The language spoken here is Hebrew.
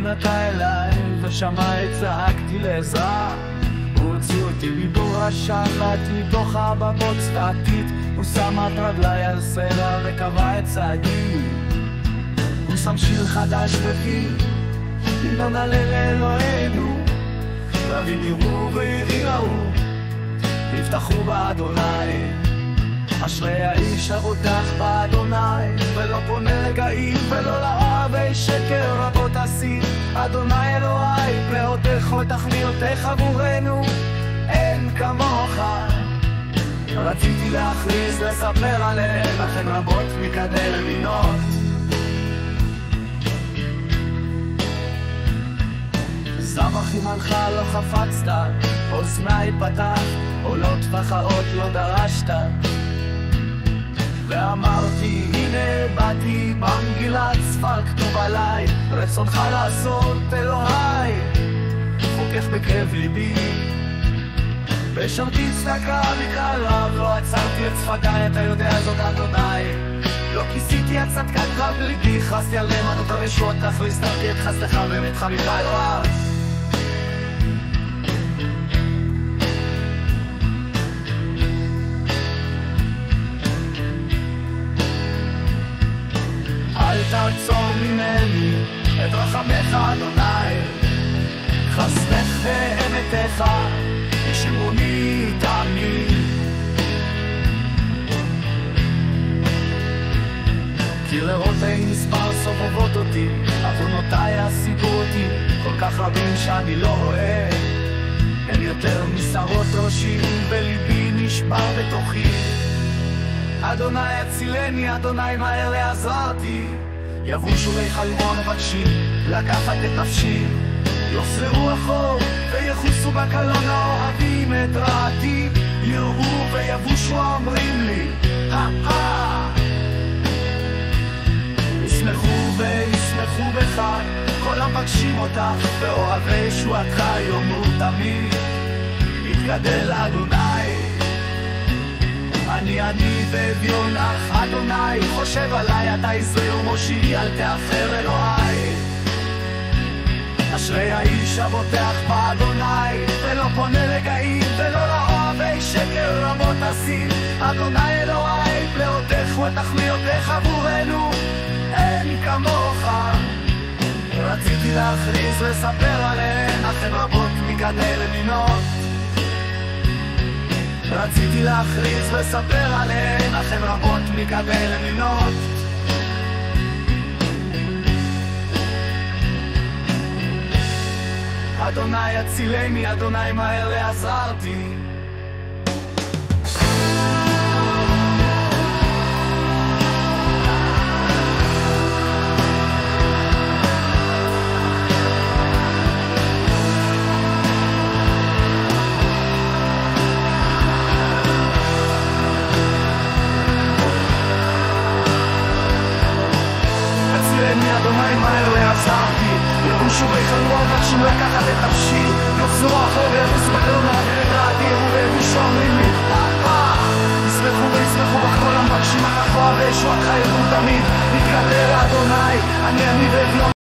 נטה אליי ושמיים צעקתי לעזרה. הוא הוציא אותי מבור השחת, מתוך הבמות צפתית. הוא שם את רגליי על סלע וקבע את צעדי. הוא שם שיר חדש בפי, אם נעלה לאלוהינו. רבים יראו ויראו, יפתחו באדוני. אשרי האיש הבוטח באדוני, ולא פונה לגאים ולא לאוהבי שקר. רבות עשית אדוני אלוהי, פאותיך ותכליותיך עבורנו, אין כמוך. רציתי להכריז, לספר עליהם, לכן רבות מקדם למינות. סבח ימנך לא חפצת, אוזני פתח, עולות וחאות לא דרשת. ואמרתי הנה באתי, במגילת ספר כתוב עליי, רצונך לעשות אלוהי, חוקך בכאב ליבי. בשרתי צדקה מקהל רב, לא עצרתי את שפתיי, אתה יודע זאת אדוני. לא כיסיתי את צדקת רב ליבי, חסתי על נאמנות הרשות, אף לא הסתרתי את חסדך ואמתך מקהל רב. אל תעצור ממני את רחמך אדוני, חסדך ואמתך ישמרוני תמיד. כי לראות אין מספר סובבות אותי, עוונותיי השיגו אותי, כל כך רבים שאני לא רואה. אין יותר משערות ראשי וליבי נשבר בתוכי. אדוני הצילני, אדוני מהר לעזרתי. יבושו לי חלמון מבקשים לקחת את נפשי, יחזרו אחור ויחוסו בקלון האוהבים את רעתי. יראו ויבושו אומרים לי ישמחו וישמחו בך כל המבקשים אותך, ואוהבי ישועתך יאמרו תמיד יתגדל אדוני. אני ואביון אך אדוני, חושב עליי אתה עזרי ומושיעי, אל תאפר אלוהי. אשרי האיש הבוטח באדוני, ולא פונה לגאים ולא לאוהבי שקר. רבות עשית אדוני אלוהי, פלאותיך ותכליותיך עבורנו, אין כמוך. רציתי להכריז לספר עליהן, אך הן רבות מגדל למינות. רציתי להכריז לספר עליהן, אך הן רבות מקבל למינות. אדוני הצילני, אדוני מהר לעזרתי. אדוני מהר לעזרתי, ירושו בחלום מבקשים לקחת את נפשי. יחזרו אחור ויחוסו בקלון את רעתי, ויבושו אומרים לי ישמחו וישמחו בך כל המבקשים אחר וישועתך יראו תמיד. יתגדל אדוני, אני ואביון